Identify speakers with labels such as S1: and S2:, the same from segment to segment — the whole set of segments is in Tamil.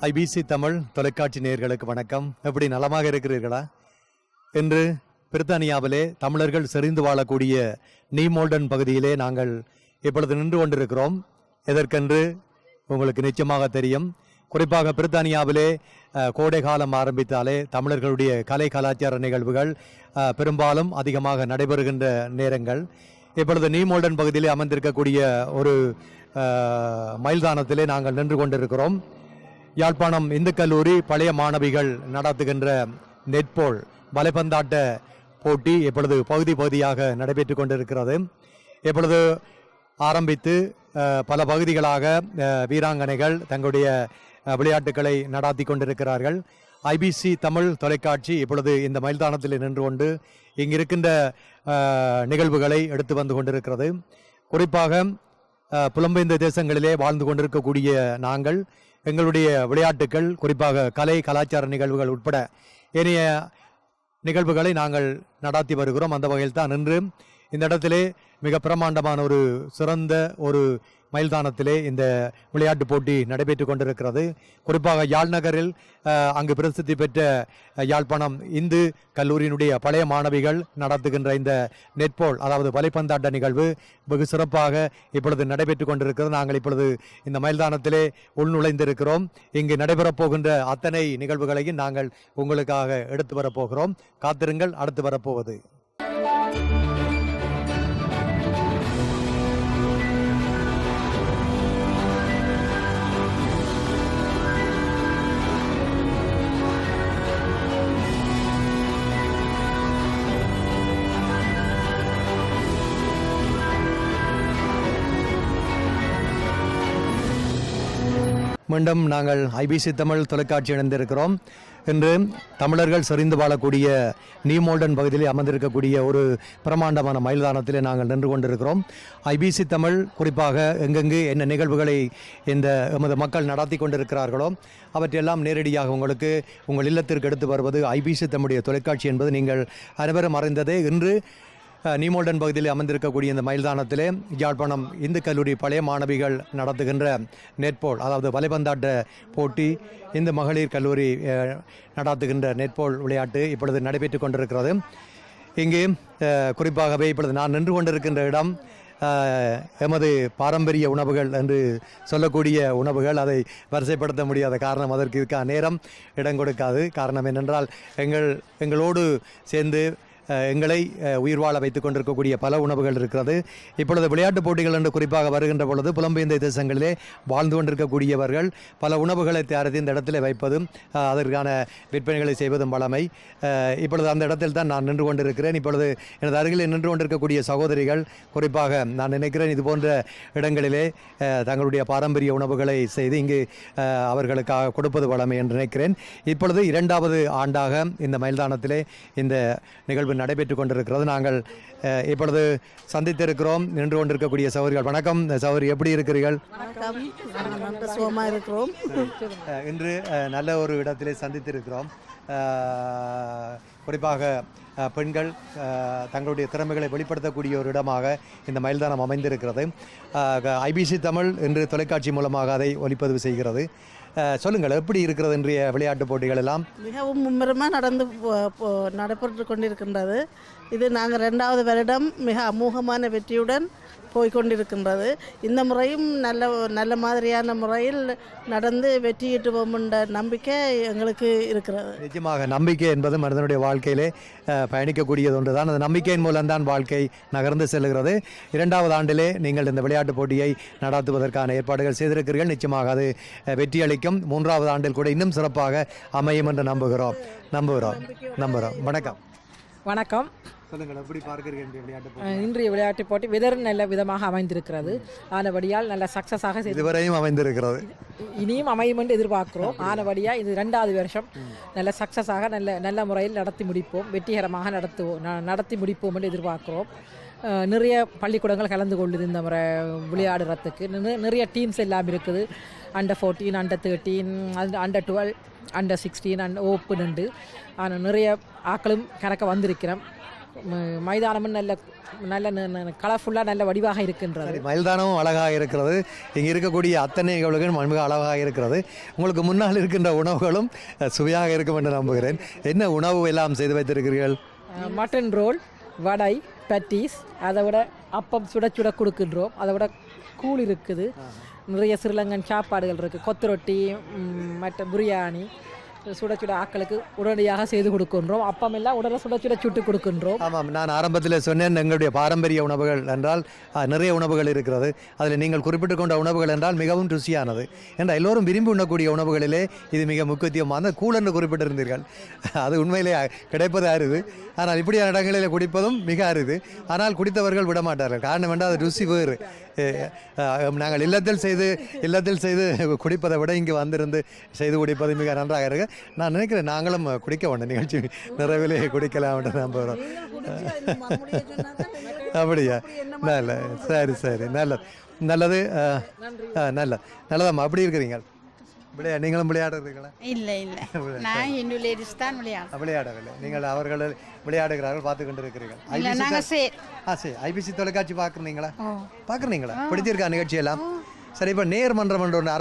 S1: ஐபிசி தமிழ் தொலைக்காட்சி நேயர்களுக்கு வணக்கம். எப்படி நலமாக இருக்கிறீர்களா? இன்று பிரித்தானியாவிலே தமிழர்கள் செறிந்து வாழக்கூடிய நீமோல்டன் பகுதியிலே நாங்கள் இப்பொழுது நின்று கொண்டிருக்கிறோம். எதற்கென்று உங்களுக்கு நிச்சயமாக தெரியும். குறிப்பாக பிரித்தானியாவிலே கோடை காலம் ஆரம்பித்தாலே தமிழர்களுடைய கலை கலாச்சார நிகழ்வுகள் பெரும்பாலும் அதிகமாக நடைபெறுகின்ற நேரங்கள். இப்பொழுது நீமோல்டன் பகுதியிலே அமர்ந்திருக்கக்கூடிய ஒரு மைல்தானத்திலே நாங்கள் நின்று கொண்டிருக்கிறோம். யாழ்ப்பாணம் இந்து கல்லூரி பழைய மாணவிகள் நடத்துகின்ற நெட்போல் வலைப்பந்தாட்ட போட்டி இப்பொழுது பகுதியாக நடைபெற்று கொண்டிருக்கிறது. இப்பொழுது ஆரம்பித்து பல பகுதிகளாக வீராங்கனைகள் தங்களுடைய விளையாட்டுகளை நடாத்தி கொண்டிருக்கிறார்கள். ஐபிசி தமிழ் தொலைக்காட்சி இப்பொழுது இந்த மைல்தானத்தில் நின்று கொண்டு இங்கிருக்கின்ற நிகழ்வுகளை எடுத்து வந்து கொண்டிருக்கிறது. குறிப்பாக புலம்பெயர்ந்த தேசங்களிலே வாழ்ந்து கொண்டிருக்கக்கூடிய நாங்கள் எங்களுடைய விளையாட்டுக்கள், குறிப்பாக கலை கலாச்சார நிகழ்வுகள் உட்பட ஏனைய நிகழ்வுகளை நாங்கள் நடாத்தி வருகிறோம். அந்த வகையில் தான் நின்று இந்த இடத்திலே மிக பிரமாண்டமான ஒரு சிறந்த ஒரு மைல்தானத்திலே இந்த விளையாட்டு போட்டி நடைபெற்று கொண்டிருக்கிறது. குறிப்பாக யாழ் நகரில் அங்கு பிரசித்தி பெற்ற யாழ்ப்பாணம் இந்து கல்லூரியினுடைய பழைய மாணவிகள் நடத்துகின்ற இந்த நெட்போல் அதாவது வலைப்பந்தாட்ட நிகழ்வு வெகு சிறப்பாக இப்பொழுது நடைபெற்று கொண்டிருக்கிறது. நாங்கள் இப்பொழுது இந்த மைல்தானத்திலே உள்நுழைந்திருக்கிறோம். இங்கு நடைபெறப் போகின்ற அத்தனை நிகழ்வுகளையும் நாங்கள் உங்களுக்காக எடுத்து வரப்போகிறோம். காத்திருங்கள், அடுத்து வரப்போவது. மீண்டும் நாங்கள் ஐபிசி தமிழ் தொலைக்காட்சி இணைந்திருக்கிறோம். இன்று தமிழர்கள் செறிந்து வாழக்கூடிய நீமோல்டன் பகுதியில் அமர்ந்திருக்கக்கூடிய ஒரு பிரமாண்டமான மைல்தானத்திலே நாங்கள் நின்று கொண்டிருக்கிறோம். ஐபிசி தமிழ் குறிப்பாக எங்கெங்கு என்ன நிகழ்வுகளை இந்த எமது மக்கள் நடத்தி கொண்டிருக்கிறார்களோ அவற்றையெல்லாம் நேரடியாக உங்களுக்கு உங்கள் இல்லத்திற்கு எடுத்து வருவது ஐபிசி தமிழுடைய தொலைக்காட்சி என்பது நீங்கள் அனைவரும் அறிந்ததே. இன்று நீமோல்டன் பகுதியில் அமர்ந்திருக்கக்கூடிய இந்த மைல்தானத்திலே யாழ்ப்பாணம் இந்து கல்லூரி பழைய மாணவிகள் நடத்துகின்ற நெட்போல் அதாவது வலைப்பந்தாட்ட போட்டி, இந்து மகளிர் கல்லூரி நடத்துகின்ற நெட்போல் விளையாட்டு இப்பொழுது நடைபெற்று கொண்டிருக்கிறது. இங்கு குறிப்பாகவே இப்பொழுது நான் நின்று கொண்டிருக்கின்ற இடம் எமது பாரம்பரிய உணவுகள் என்று சொல்லக்கூடிய உணவுகள். அதை வரிசைப்படுத்த முடியாத காரணம் அதற்கு இருக்க நேரம் இடம் கொடுக்காது. காரணம் என்னென்றால் எங்களோடு சேர்ந்து எங்களை உயிர் வாழ வைத்துக் கொண்டிருக்கக்கூடிய பல உணவுகள் இருக்கிறது. இப்பொழுது விளையாட்டுப் போட்டிகள் என்று குறிப்பாக வருகின்ற பொழுது புலம்பெயர்ந்த தேசங்களிலே வாழ்ந்து கொண்டிருக்கக்கூடியவர்கள் பல உணவுகளை தயாரித்து இந்த இடத்திலே வைப்பதும் அதற்கான விற்பனைகளை செய்வதும் வழமை. இப்பொழுது அந்த இடத்தில் தான் நான் நின்று கொண்டிருக்கிறேன். இப்பொழுது எனது அருகில் நின்று கொண்டிருக்கக்கூடிய சகோதரிகள் குறிப்பாக நான் நினைக்கிறேன் இது போன்ற இடங்களிலே தங்களுடைய பாரம்பரிய உணவுகளை செய்து இங்கு அவர்களுக்காக கொடுப்பது வழமை என்று நினைக்கிறேன். இப்பொழுது 2வது ஆண்டாக இந்த மைல்தானத்திலே இந்த நிகழ்வு நடைபெற்றுக் கொண்டிருக்கிறது. நாங்கள் இப்பொழுது சந்தித்திருக்கிறோம் நின்று கொண்டிருக்கக்கூடிய சகோதரிகள். வணக்கம் சகோதரி, எப்படி இருக்கிறீர்கள்? இன்று நல்ல ஒரு இடத்திலே சந்தித்திருக்கிறோம். குறிப்பாக பெண்கள் தங்களுடைய திறமைகளை வெளிப்படுத்தக்கூடிய ஒரு இடமாக இந்த மைல்தானம் அமைந்திருக்கிறது. ஐபிசி தமிழ் என்று தொலைக்காட்சி மூலமாக அதை ஒளிப்பதிவு செய்கிறது. சொல்லுங்கள், எப்படி இருக்கிறது இன்றைய விளையாட்டு போட்டிகள் எல்லாம்?
S2: மிகவும் மும்முரமாக நடைபெற்று கொண்டிருக்கின்றது. இது நாங்கள் 2வது வருடம் மிக அமோகமான வெற்றியுடன் போய்கொண்டிருக்கின்றது. இந்த முறையும் நல்ல மாதிரியான முறையில் நடந்து வெற்றியிட்டுவோம் என்ற நம்பிக்கை எங்களுக்கு இருக்கிறது.
S1: நிச்சயமாக நம்பிக்கை என்பது மனிதனுடைய வாழ்க்கையிலே பயணிக்கக்கூடியது ஒன்று தான். அந்த நம்பிக்கையின் மூலம்தான் வாழ்க்கை நகர்ந்து செல்கிறது. 2வது ஆண்டிலே நீங்கள் இந்த விளையாட்டுப் போட்டியை நடத்துவதற்கான ஏற்பாடுகள் செய்திருக்கிறீர்கள். நிச்சயமாக அது வெற்றியளிக்கும். 3வது ஆண்டில் கூட இன்னும் சிறப்பாக அமையும் என்று நம்புகிறோம். வணக்கம்.
S3: வணக்கம்.
S1: சொல்லுங்கள், எப்படி பார்க்கிறீர்கள்
S3: இன்றைய விளையாட்டு போட்டி நல்ல விதமாக அமைந்திருக்கிறது. ஆனபடியால் நல்ல சக்ஸஸாக
S1: இதுவரையும் அமைந்திருக்கிறது,
S3: இனியும் அமையும் என்று எதிர்பார்க்கிறோம். ஆனபடியாக இது 2வது வருஷம் நல்ல சக்ஸஸாக நல்ல முறையில் நடத்தி முடிப்போம், வெற்றிகரமாக நடத்தி முடிப்போம் என்று எதிர்பார்க்கிறோம். நிறைய பள்ளிக்கூடங்கள் கலந்து கொள்ளுது இந்த முறை விளையாடுறதுக்கு. நிறைய டீம்ஸ் எல்லாம் இருக்குது. Under 14, Under 13, Under 12, Under 16 open உண்டு. ஆனால் நிறைய ஆக்களும் கணக்க வந்திருக்கிறோம். மைதானமும் நல்ல கலர்ஃபுல்லாக நல்ல வடிவாக இருக்கின்றது.
S1: மைதானமும் அழகாக இருக்கிறது. இங்கே இருக்கக்கூடிய அத்தனை நிகழ்வுகளும் மிக அழகாக இருக்கிறது. உங்களுக்கு முன்னால் இருக்கின்ற உணவுகளும் சுவையாக இருக்கும் என்று நம்புகிறேன். என்ன உணவு எல்லாம் செய்து வைத்திருக்கிறீர்கள்?
S3: மட்டன் ரோல், வடை, பட்டீஸ், அதை விட அப்பம் சுட கொடுக்கின்றோம். அதை விட கூழ் இருக்குது. நிறைய ஸ்ரீலங்கன் சாப்பாடுகள் இருக்குது. கொத்துரொட்டி, மற்ற பிரியாணி சுட ஆக்களுக்கு உடனடியாக செய்து கொடுக்கின்றோம். அப்பம் எல்லாம் உடனே சுட்டு கொடுக்கின்றோம்.
S1: ஆமாம், நான் ஆரம்பத்தில் சொன்னேன் எங்களுடைய பாரம்பரிய உணவுகள் என்றால் நிறைய உணவுகள் இருக்கிறது. அதில் நீங்கள் குறிப்பிட்டு கொண்ட உணவுகள் என்றால் மிகவும் ருசியானது என்றால் எல்லோரும் விரும்பி உண்ணக்கூடிய உணவுகளிலே இது மிக முக்கியமான கூழ் என்று குறிப்பிட்டிருந்தீர்கள். அது உண்மையிலே கிடைப்பது அரிது. ஆனால் இப்படியான இடங்களில் குடிப்பதும் மிக அரிது. ஆனால் குடித்தவர்கள் விடமாட்டார்கள். காரணம் என்றால் அது ருசி வேறு. நாங்கள் இல்லத்தில் செய்து குடிப்பதை விட இங்கே வந்திருந்து செய்து குடிப்பது மிக நன்றாக இருக்கு. நான் நினைக்கிறேன் நாங்களும் குடிக்க வேண்டும், நிகழ்ச்சி நிறைவிலே குடிக்கலாம் என்று நம்புகிறோம். அப்படியா? நல்ல, சரி, நல்லது. நல்லதம்மா. அப்படி இருக்கிறீங்க? நீங்களும் விளையாடுறீங்களா?
S4: இல்லை, நான் இந்து லேடிஸ் தான்
S1: விளையாடவில்லை. நீங்கள் அவர்கள் விளையாடுகிறார்கள், பார்த்து கொண்டு இருக்கிறீர்கள். ஐபிசி தொலைக்காட்சி பார்க்குறீங்களா? பிடிச்சிருக்கா நிகழ்ச்சியெல்லாம்? சரி, இப்போ நேர்மன்றம் என்று ஒன்று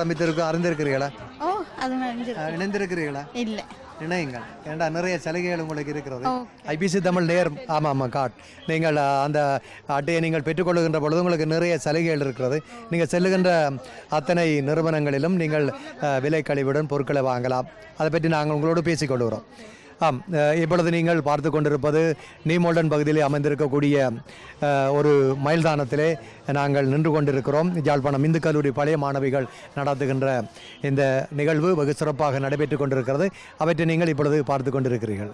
S1: அறிந்திருக்கிறீங்களா? இணைந்திருக்கிறீங்களா?
S4: இல்லை,
S1: இணையுங்கள். ஏண்டா நிறைய சலுகைகள் உங்களுக்கு இருக்கிறது. ஐபிசி தமிழ் ஆமாம் காட். நீங்கள் அந்த அட்டையை நீங்கள் பெற்றுக்கொள்ளுகின்ற பொழுது உங்களுக்கு நிறைய சலுகைகள் இருக்கிறது. நீங்கள் செல்லுகின்ற அத்தனை நிறுவனங்களிலும் நீங்கள் விலை கழிவுடன் பொருட்களை வாங்கலாம். அதை பற்றி நாங்கள் உங்களோடு பேசிக்கொள்கிறோம். இப்பொழுது நீங்கள் பார்த்து கொண்டிருப்பது நீமோல்டன் பகுதியிலே அமைந்திருக்கக்கூடிய ஒரு மைல்தானத்திலே நாங்கள் நின்று கொண்டிருக்கிறோம். யாழ்ப்பாணம் இந்து கல்லூரி பழைய மாணவிகள் நடத்துகின்ற இந்த நிகழ்வு வெகு சிறப்பாக நடைபெற்று கொண்டிருக்கிறது. அவற்றை நீங்கள் இப்பொழுது பார்த்து கொண்டிருக்கிறீர்கள்.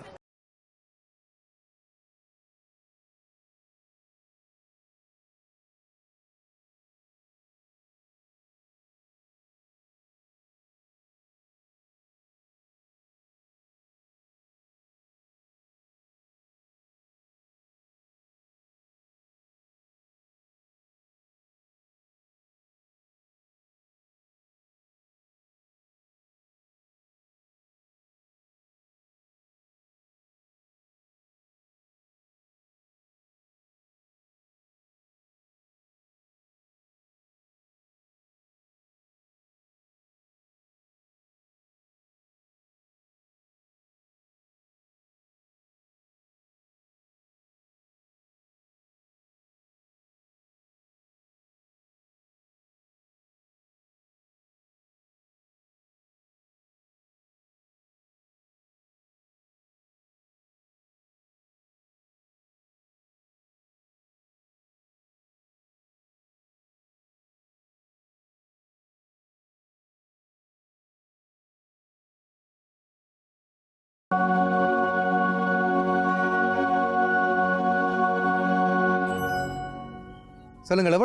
S1: சொல்லுங்கள்,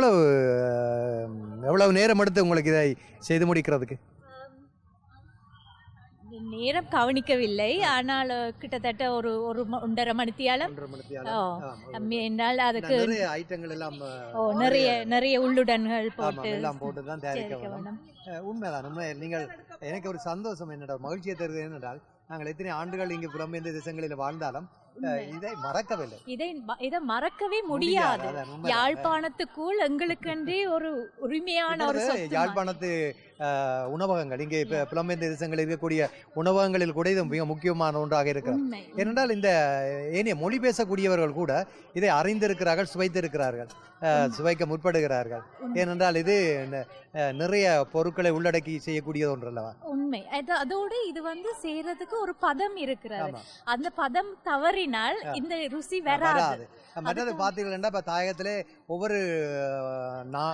S1: எவ்வளவு நேரம் எடுத்து உங்களுக்கு இதை செய்து முடிக்கிறதுக்கு?
S5: நேரம் கவனிக்கவில்லை, ஆனால் கிட்டத்தட்ட ஒரு 1.5 மணித்தியாலம் என்னால் அதுக்கு
S1: ஐட்டங்கள் எல்லாம்
S5: நிறைய உள்ளுடன்கள் போட்டு
S1: தான் தயாரிக்க வேண்டும். உண்மைதான். நீங்கள் எனக்கு ஒரு சந்தோஷம் என்னடா மகிழ்ச்சியை தருவது என்னென்றால் நாங்கள் எத்தனை ஆண்டுகள் இங்கு புலம்பெயர்ந்த தேசங்களில் வாழ்ந்தாலும் இதை மறக்கவில்லை.
S5: இதை மறக்கவே முடியாது.
S1: அதான் உண்மை.
S5: யாழ்ப்பாணத்துக்குள் எங்களுக்கென்றே ஒரு உரிமையான ஒரு
S1: இருக்கிறது
S5: சொத்து
S1: யாழ்ப்பாணத்து உணவகங்கள், இங்கே இப்போ புலம்பெயர்ந்த தேசங்களில் இருக்கக்கூடிய உணவகங்களில் கூட இது மிக முக்கியமான ஒன்றாக இருக்கிறது.
S5: உண்மை.
S1: ஏனென்றால் இந்த ஏனைய மொழி பேசக்கூடியவர்கள் கூட இதை அறிந்திருக்கிறார்கள், சுவைத்திருக்கிறார்கள், சுவைக்க முற்படுகிறார்கள். ஏனென்றால் இது நிறைய பொருட்களை உள்ளடக்கி செய்யக்கூடியது ஒன்றல்லவா?
S5: உண்மை. அதோடு இது செய்யறதுக்கு ஒரு பதம் இருக்கிறது.
S1: ஆமா.
S5: அந்த பதம் தவறினால் இந்த ருசி வராது.
S1: மற்றது பார்த்தீங்கன்னா இப்போ தாயகத்திலே ஒவ்வொரு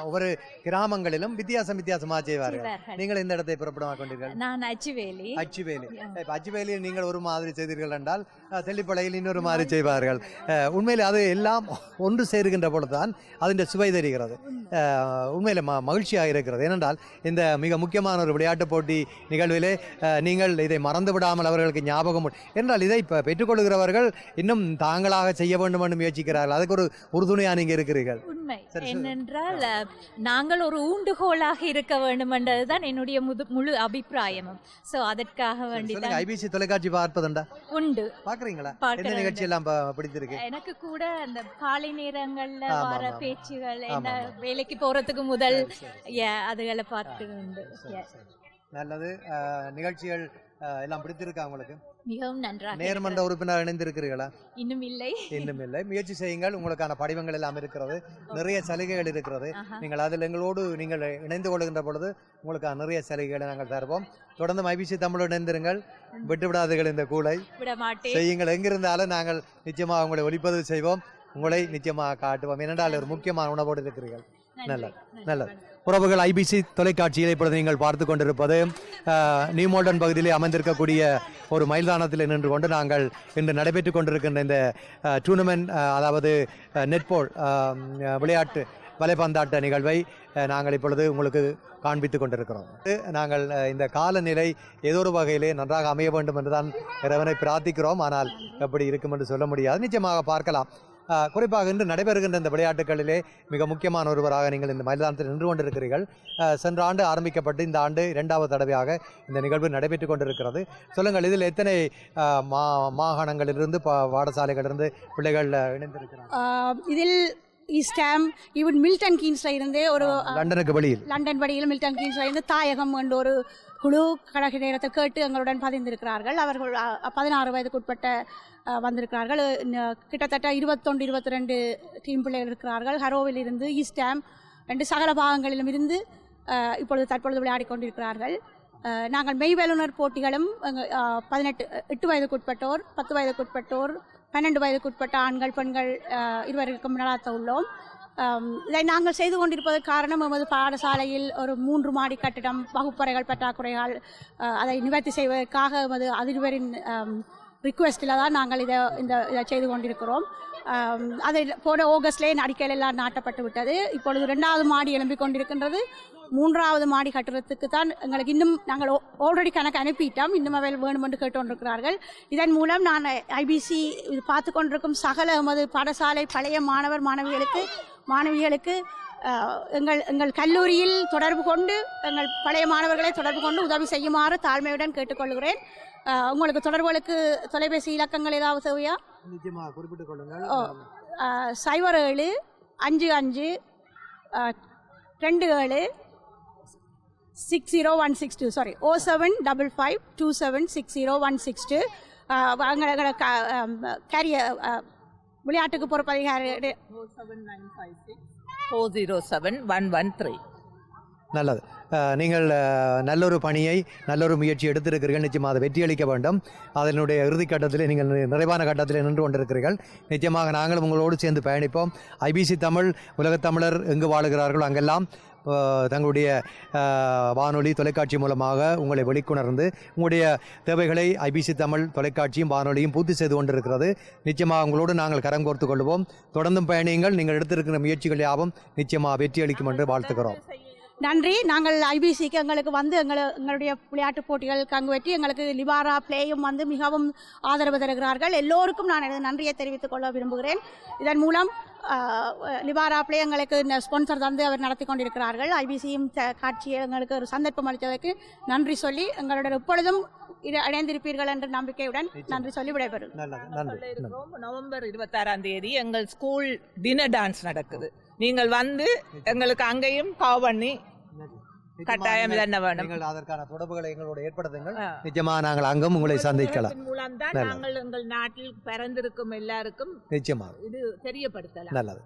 S1: ஒவ்வொரு கிராமங்களிலும் வித்தியாசமாக செய்வார்கள். நீங்கள் இந்த இடத்தை புறப்படமாக கொண்டீர்கள்?
S5: நான் அச்சுவேலி.
S1: இப்போ அச்சுவேலியில் நீங்கள் ஒரு மாதிரி செய்தீர்கள் என்றால் தெல்லிப்பளையில் இன்னொரு மாதிரி செய்வார்கள். உண்மையில் அது எல்லாம் ஒன்று சேருகின்ற பொழுதுதான் அதன் சுவை தெரிகிறது. உண்மையில் மகிழ்ச்சியாக இருக்கிறது. ஏனென்றால் இந்த மிக முக்கியமான ஒரு விளையாட்டுப் போட்டி நிகழ்விலே நீங்கள் இதை மறந்து விடாமல் அவர்களுக்கு ஞாபகம் என்றால் இதை இப்போ பெற்றுக்கொள்கிறவர்கள் இன்னும் தாங்களாக செய்ய வேண்டும் என்று முயற்சிக்கிறார்கள். அதுக்கு ஒரு உறுதுணையாக நீங்கள் இருக்கிறீர்கள்.
S5: உண்மை என்னென்றால் நாங்கள் ஒரு ஊண்டுகோலாக இருக்க வேண்டும் என்றதுதான் என்னுடைய முழு அபிப்பிராயமும். ஸோ அதற்காக வேண்டி
S1: ஐபிசி தொலைக்காட்சி பார்ப்பதுண்டா?
S5: உண்டு.
S1: பாக்குறீங்களா? எந்த நிகழ்ச்சி எல்லாம் பிடித்திருக்கு?
S5: எனக்கு கூட அந்த காலை நேரங்கள்ல வர பேச்சுகள், என்ன வேலைக்கு போறதுக்கு முதல் அதுகளை பார்த்து உண்டு.
S1: நல்லது. நிகழ்ச்சிகள் எல்லாம் பிடித்திருக்கா உங்களுக்கு?
S5: மிகவும் நன்றாக.
S1: நேர்மன்ற உறுப்பினர் இணைந்திருக்கிறீர்களா?
S5: இன்னும் இல்லை.
S1: முயற்சி செய்யுங்கள். உங்களுக்கான படிவங்கள் எல்லாம் இருக்கிறது, நிறைய சலுகைகள் இருக்கிறது. நீங்கள் அதில் எங்களோடு நீங்கள் இணைந்து கொள்கின்ற பொழுது உங்களுக்கான நிறைய சலுகைகளை நாங்கள் தருவோம். தொடர்ந்து ஐபிசி தமிழோடு இணைந்திருங்கள், விட்டுவிடாதீர்கள், இந்த கூலை செய்யுங்கள். எங்கிருந்தாலும் நாங்கள் நிச்சயமாக உங்களை ஒளிப்பதிவு செய்வோம், உங்களை நிச்சயமாக காட்டுவோம். ஏனென்றால் ஒரு முக்கியமான உணவோடு இருக்கிறீர்கள். நல்லது. உறவுகள், ஐபிசி தொலைக்காட்சியில் இப்பொழுது நீங்கள் பார்த்து கொண்டிருப்பது நியூ மால்டன் பகுதியிலே அமைந்திருக்கக்கூடிய ஒரு மைதானத்தில் நின்று கொண்டு நாங்கள் இன்று நடைபெற்று கொண்டிருக்கின்ற இந்த டூர்னமெண்ட், அதாவது நெட்பால் விளையாட்டு வலைப்பந்தாட்ட நிகழ்வை நாங்கள் இப்பொழுது உங்களுக்கு காண்பித்து கொண்டிருக்கிறோம். நாங்கள் இந்த காலநிலை ஏதோ ஒரு வகையிலே நன்றாக அமைய வேண்டும் என்று தான் இறைவனை பிரார்த்திக்கிறோம். ஆனால் எப்படி இருக்கும் என்று சொல்ல முடியாது. நிச்சயமாக பார்க்கலாம். குறிப்பாக இன்று நடைபெறுகின்ற இந்த விளையாட்டுகளிலே மிக முக்கியமான ஒருவராக நீங்கள் இந்த மைதானத்தில் நின்று கொண்டிருக்கிறீர்கள். சென்ற ஆண்டு ஆரம்பிக்கப்பட்டு இந்த ஆண்டு 2வது தடவையாக இந்த நிகழ்வு நடைபெற்று கொண்டிருக்கிறது. சொல்லுங்கள், இதில் எத்தனை மாகாணங்களிலிருந்து பாடசாலைகளிலிருந்து பிள்ளைகள் இணைந்திருக்கிறார்கள்?
S6: இதில் ஈஸ்டாம், ஈவன் மில்டன் கீன்ஸ்ல இருந்தே ஒரு
S1: லண்டன்
S6: வழியில் மில்டன் கீன்ஸ்ல இருந்து தாயகம் என்ற ஒரு குழு கணக்கு நேரத்தை கேட்டு எங்களுடன் பதிந்திருக்கிறார்கள். அவர்கள் 16 வயதுக்குட்பட்ட வந்திருக்கிறார்கள். கிட்டத்தட்ட 21-22 டீம் பிள்ளைகள் இருக்கிறார்கள். ஹரோவில் இருந்து ஈஸ்டாம் 2 சகல பாகங்களிலும் இருந்து தற்பொழுது விளையாடி கொண்டிருக்கிறார்கள். நாங்கள் மெய்வல்லுநர் போட்டிகளும் 8 வயதுக்குட்பட்டோர், 10 வயதுக்குட்பட்டோர், 12 வயதுக்குட்பட்ட ஆண்கள் பெண்கள் இருவருக்கும் நடாத்த உள்ளோம். இதை நாங்கள் செய்து கொண்டிருப்பதற்கு காரணம், எமது பாடசாலையில் ஒரு 3 மாடி கட்டிடம், வகுப்பறைகள் பற்றாக்குறைகள், அதை நிவர்த்தி செய்வதற்காக எமது அதிபரின் ரிக்வெஸ்டில் தான் நாங்கள் இதை செய்து கொண்டிருக்கிறோம். அதை போன ஆகஸ்ட்லேயே அடிக்கையில் எல்லாம் நாட்டப்பட்டு விட்டது. இப்பொழுது 2வது மாடி எழும்பிக் கொண்டிருக்கின்றது. 3வது மாடி கட்டுறதுக்கு தான் எங்களுக்கு இன்னும் நாங்கள் ஆல்ரெடி கணக்கு அனுப்பிட்டோம், இன்னும் அவையில் வேணும் என்று கேட்டுக்கொண்டிருக்கிறார்கள். இதன் மூலம் நான் ஐபிசி இது பார்த்து கொண்டிருக்கும் சகல எமது பாடசாலை பழைய மாணவிகளுக்கு எங்கள் கல்லூரியில் தொடர்பு கொண்டு, எங்கள் பழைய மாணவர்களை தொடர்பு கொண்டு உதவி செய்யுமாறு தாழ்மையுடன் கேட்டுக்கொள்கிறேன். உங்களுக்கு தொடர்புகளுக்கு தொலைபேசி இலக்கங்கள் ஏதாவது தேவையா?
S1: நிச்சயமாக குறிப்பிட்டுக் கொள்ளுங்கள்.
S6: 07 55 27 60162 சாரி 0755 2760 162 கேரியர் விளையாட்டுக்கு பொறுப்பதிகாரி
S3: 407-113.
S1: நல்லது. நீங்கள் நல்லொரு பணியை, நல்லொரு முயற்சி எடுத்திருக்கிறீர்கள். நிச்சயமாக அதை வெற்றியளிக்க வேண்டும். அதனுடைய இறுதிக்கட்டத்தில் நீங்கள் நிறைவான கட்டத்தில் நின்று கொண்டிருக்கிறீர்கள். நிச்சயமாக நாங்களும் உங்களோடு சேர்ந்து பயணிப்போம். ஐபிசி தமிழ், உலகத்தமிழர் எங்கு வாழுகிறார்களோ அங்கெல்லாம் தங்களுடைய வானொலி தொலைக்காட்சி மூலமாக உங்களை வெளிக்கொணர்ந்து உங்களுடைய தேவைகளை ஐபிசி தமிழ் தொலைக்காட்சியும் வானொலியும் பூர்த்தி செய்து கொண்டிருக்கிறது. நிச்சயமாக உங்களோடு நாங்கள் கரம் கோர்த்து கொள்வோம். தொடர்ந்தும் பயணியுங்கள். நீங்கள் எடுத்திருக்கிற முயற்சிகள் யாவும் நிச்சயமாக வெற்றி அளிக்கும் என்று வாழ்த்துக்கிறோம்.
S6: நன்றி. நாங்கள் ஐபிசிக்கு எங்களுக்கு வந்து எங்களுடைய விளையாட்டுப் போட்டிகளுக்கு அங்கு வெற்றி எங்களுக்கு லிபாரா பிளேயும் வந்து மிகவும் ஆதரவு தருகிறார்கள். எல்லோருக்கும் நான் எனது நன்றியை தெரிவித்துக் கொள்ள விரும்புகிறேன். இதன் மூலம் லிபாரா பிளே எங்களுக்கு ஸ்பான்சர் தந்து அவர் நடத்தி கொண்டிருக்கிறார்கள். ஐபிசியும் காட்சியை எங்களுக்கு ஒரு சந்தர்ப்பம் அளித்ததற்கு நன்றி சொல்லி எங்களுடன் எப்பொழுதும் அடைந்திருப்பீர்கள் என்ற நம்பிக்கையுடன் நன்றி சொல்லி விடைபெறும்.
S7: நவம்பர் 26ஆம் தேதி எங்கள் ஸ்கூல் டின்னர் டான்ஸ் நடக்குது. நீங்கள் வந்து எங்களுக்கு அங்கேயும் காவ் பண்ணி கட்டாயம் என்ன வேணும்.
S1: நீங்கள் அதற்கான தொடர்புகளை எங்களோட ஏற்படுத்துங்கள். நிச்சயமா நாங்கள் அங்கும் உங்களை சந்திக்கலாம்.
S7: மூலம் தான் நாங்கள் எங்கள் நாட்டில் பிறந்திருக்கும் எல்லாருக்கும்
S1: நிச்சயமா
S7: இது தெரியப்படுத்தலாம்.
S1: நல்லது.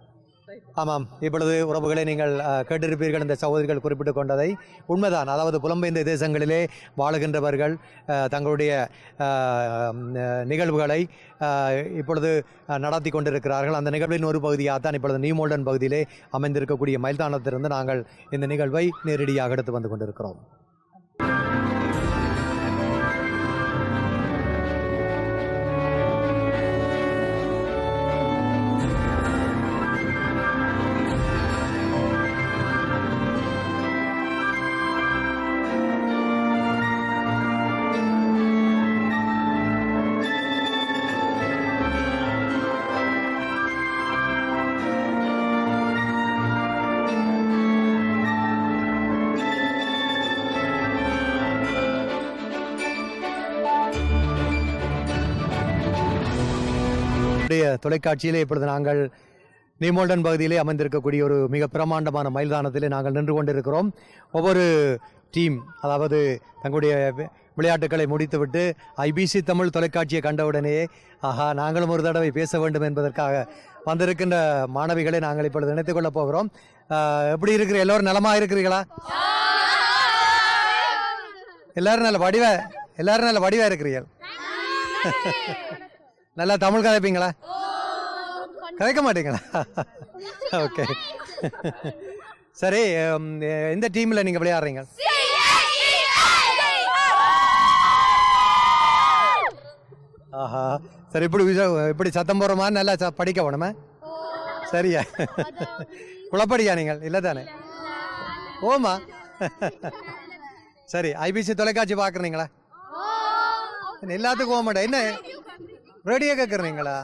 S1: ஆமாம், இப்பொழுது உறவுகளை நீங்கள் கேட்டிருப்பீர்கள் இந்த சகோதரிகள் குறிப்பிட்டு கொண்டதை. உண்மைதான். அதாவது புலம்பெயர்ந்த தேசங்களிலே வாழுகின்றவர்கள் தங்களுடைய நிகழ்வுகளை இப்பொழுது நடத்தி கொண்டிருக்கிறார்கள். அந்த நிகழ்வின் ஒரு பகுதியாக தான் இப்பொழுது நியூமோல்டன் பகுதியிலே அமைந்திருக்கக்கூடிய மைதானத்திலிருந்து நாங்கள் இந்த நிகழ்வை நேரடியாக எடுத்து வந்து கொண்டிருக்கிறோம். தொலைக்காட்சியிலே இப்பொழுது நாங்கள் நியூமோல்டன் பகுதியிலே அமைந்திருக்கக்கூடிய ஒரு மிக பிரமாண்டமான மைதானத்திலே நாங்கள் நின்று கொண்டிருக்கிறோம். ஒவ்வொரு டீம் அதாவது தங்களுடைய விளையாட்டுகளை முடித்துவிட்டு ஐபிசி தமிழ் தொலைக்காட்சியை கண்டவுடனேயே ஆஹா நாங்களும் ஒரு தடவை பேச வேண்டும் என்பதற்காக வந்திருக்கின்ற மாணவிகளை நாங்கள் இப்பொழுது நினைத்துக் கொள்ளப் போகிறோம். எப்படி இருக்கிற எல்லோரும் நலமாக இருக்கிறீர்களா? எல்லாரும் நல்ல வடிவா இருக்கிறீர்கள். நல்லா தமிழ் கதைப்பீங்களா? கதைக்க மாட்டீங்களா? ஓகே சரி. எந்த டீமில் நீங்கள் விளையாடுறீங்க? ஆஹா சரி. இப்படி சத்தம் போடுற மாதிரி நல்லா படிக்க வேணுமே. சரியா? குழப்படியா நீங்கள்? இல்லை தானே? ஓமா சரி. ஐபிசி தொலைக்காட்சி பார்க்குறீங்களா? எல்லாத்துக்கும் போக மாட்டேன். என்ன ரேடியோ கேட்குறீங்களா?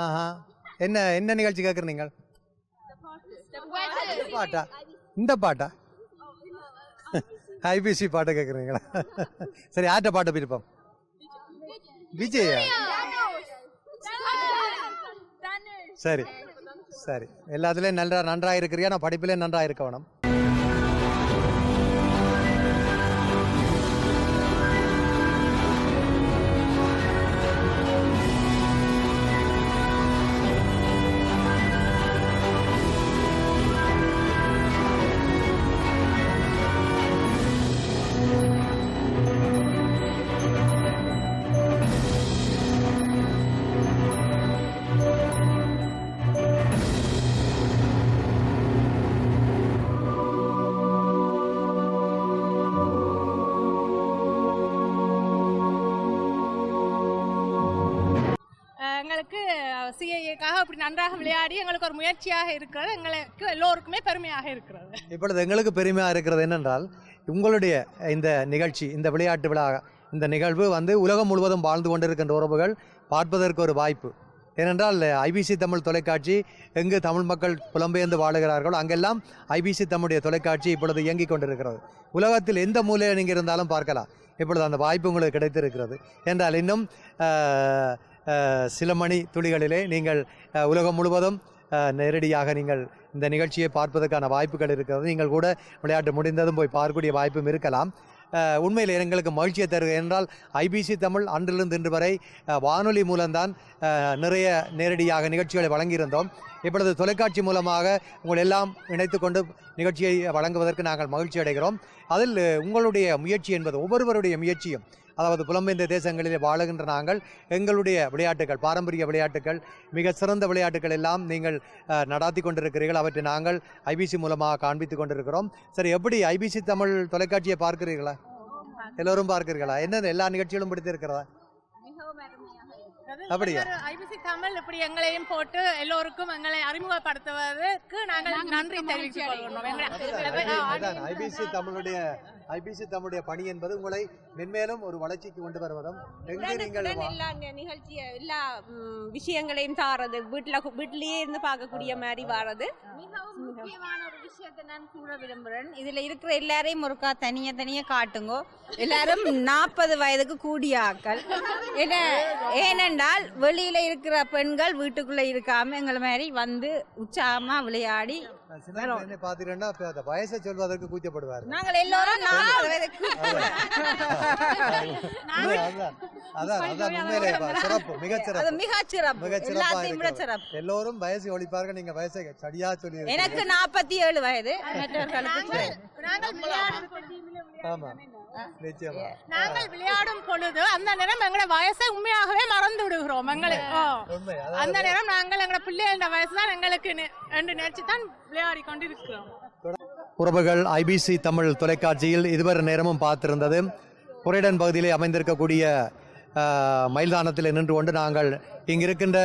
S1: ஆஹா என்ன என்ன நிகழ்ச்சி கேட்குறீங்க? பாட்டா? இந்த பாட்டா? ஐபிசி பாட்டை கேட்குறீங்களா? சரி. ஆட்ட பாட்டை விருப்பம்? விஜயா? சரி சரி. எல்லாத்துலேயும் நன்றாக இருக்கிறியா? நான் படிப்பிலே நன்றாக இருக்க வேணும்.
S8: எங்களுக்கு சிஏஏக்காக அப்படி நன்றாக விளையாடி எங்களுக்கு ஒரு முயற்சியாக இருக்கிறது. எங்களுக்கு எல்லோருக்குமே பெருமையாக இருக்கிறது.
S1: இப்பொழுது எங்களுக்கு பெருமையாக இருக்கிறது என்னென்றால் உங்களுடைய இந்த நிகழ்ச்சி, இந்த விளையாட்டு விழா, இந்த நிகழ்வு வந்து உலகம் முழுவதும் வாழ்ந்து கொண்டிருக்கின்ற உறவுகள் பார்ப்பதற்கு ஒரு வாய்ப்பு. ஏனென்றால் ஐபிசி தமிழ் தொலைக்காட்சி எங்கு தமிழ் மக்கள் புலம்பெயர்ந்து வாழுகிறார்களோ அங்கெல்லாம் ஐபிசி தமிழுடைய தொலைக்காட்சி இப்பொழுது இயங்கிக் கொண்டிருக்கிறது. உலகத்தில் எந்த மூலையில் நீங்கள் இருந்தாலும் பார்க்கலாம். இப்பொழுது அந்த வாய்ப்பு உங்களுக்கு கிடைத்திருக்கிறது என்றால் இன்னும் சில மணி துளிகளிலே நீங்கள் உலகம் முழுவதும் நேரடியாக நீங்கள் இந்த நிகழ்ச்சியை பார்ப்பதற்கான வாய்ப்புகள் இருக்கிறது. நீங்கள் கூட விளையாட்டு முடிந்ததும் போய் பார்க்கக்கூடிய வாய்ப்பும் இருக்கலாம். உண்மையில் எங்களுக்கு மகிழ்ச்சியை தருகிறது. என்றால் ஐபிசி தமிழ் அன்றிலிருந்து இன்று வரை வானொலி மூலம்தான் நிறைய நேரடியாக நிகழ்ச்சிகளை வழங்கியிருந்தோம். இப்பொழுது தொலைக்காட்சி மூலமாக உங்கள் எல்லாம் இணைத்து கொண்டு நிகழ்ச்சியை வழங்குவதற்கு நாங்கள் மகிழ்ச்சி அடைகிறோம். அதில் உங்களுடைய முயற்சி என்பது ஒவ்வொருவருடைய முயற்சியும், அதாவது புலம்பெயர்ந்த தேசங்களிலே வாழுகின்ற நாங்கள் எங்களுடைய விளையாட்டுகள், பாரம்பரிய விளையாட்டுகள், மிக சிறந்த விளையாட்டுகள் எல்லாம் நீங்கள் நடாத்தி கொண்டிருக்கிறீர்கள். அவற்றை நாங்கள் ஐபிசி மூலமாக காண்பித்து கொண்டிருக்கிறோம். சரி, எப்படி ஐபிசி தமிழ் தொலைக்காட்சியை பார்க்கிறீர்களா? எல்லோரும் பார்க்கிறீர்களா? என்ன எல்லா நிகழ்ச்சிகளும் பிடித்திருக்கிறதா? அப்படியா?
S8: ஐபிசி தமிழ் இப்படி எங்களையும் போட்டு எல்லோருக்கும் எங்களை அறிமுகப்படுத்துவதற்கு நாங்கள் நன்றி தெரிவித்துக் கொள்கிறோம்.
S1: ஐபிசி தமிழுடைய பணி என்பது உங்களை மென்மேலும் ஒரு வளர்ச்சிக்கு கொண்டு வருவதும் எங்கே நீங்கள்
S9: எல்லா நிகழ்ச்சி எல்லா விஷயங்களையும் தாரது வீட்டிலேயே இருந்து பார்க்கக்கூடிய மாதிரி வாரது
S4: மிகவும் முக்கியமான ஒரு விஷயத்தை நான் கூற விரும்புகிறேன். இதில் இருக்கிற எல்லாரையும் ஒருக்கா தனியாக காட்டுங்கோ. எல்லாரும் 40 வயதுக்கு கூடிய ஆக்கள். ஏனென்றால் வெளியில இருக்கிற பெண்கள் வீட்டுக்குள்ள இருக்காம எங்களை மாதிரி வந்து உற்சாகமா விளையாடி
S1: பாத்தீங்கன்னா வயசை சொல்வதற்கு கூச்சப்படுவார்.
S4: நாங்கள் எல்லோரும் 40 வயதுக்கு
S1: எல்லோரும் வயசு ஒழிப்பார்கள். நீங்க வயசை சரியா சொல்லி
S4: எனக்கு 47 வயது.
S8: நாங்கள் விளையாடும் பொழுது அந்த நேரம் எங்களோட வயசை உண்மையாகவே மறந்து விடுகிறோம். அந்த நேரம் நாங்கள் எங்களோட பிள்ளைகளோட வயசு தான் எங்களுக்கு என்று நினைச்சு தான் விளையாடி கொண்டிருக்கிறோம்.
S1: உறவுகள், ஐபிசி தமிழ் தொலைக்காட்சியில் இதுவரை நேரமும் பார்த்திருந்தது புரைடன் பகுதியிலே அமைந்திருக்கக்கூடிய மைதானத்தில் நின்று கொண்டு நாங்கள் இங்கிருக்கின்ற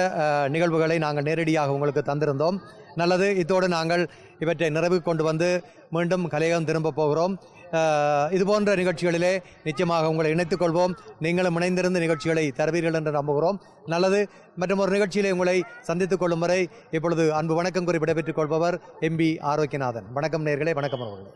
S1: நிகழ்வுகளை நாங்கள் நேரடியாக உங்களுக்கு தந்திருந்தோம். நல்லது, இத்தோடு நாங்கள் இவற்றை நிறைவு கொண்டு வந்து மீண்டும் கலையகம் திரும்ப போகிறோம். இதுபோன்ற நிகழ்ச்சிகளிலே நிச்சயமாக உங்களை இணைத்துக் கொள்வோம். நீங்களும் இணைந்திருந்த நிகழ்ச்சிகளை தருவீர்கள் என்று நம்புகிறோம். நல்லது, மற்றும் ஒரு நிகழ்ச்சியிலே உங்களை சந்தித்துக் கொள்ளும் வரை இப்பொழுது அன்பு வணக்கம் கூறி விடைபெற்றுக் கொள்பவர் எம்பி ஆரோக்கியநாதன். வணக்கம் நேயர்களே, வணக்கம் அவர்களே.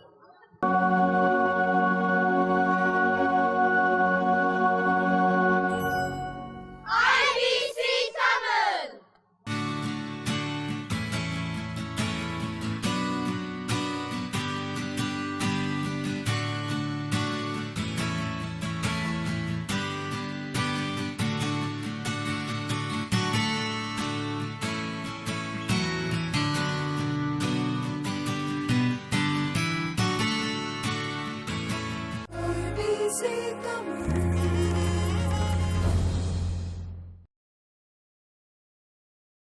S10: ABC Tamil.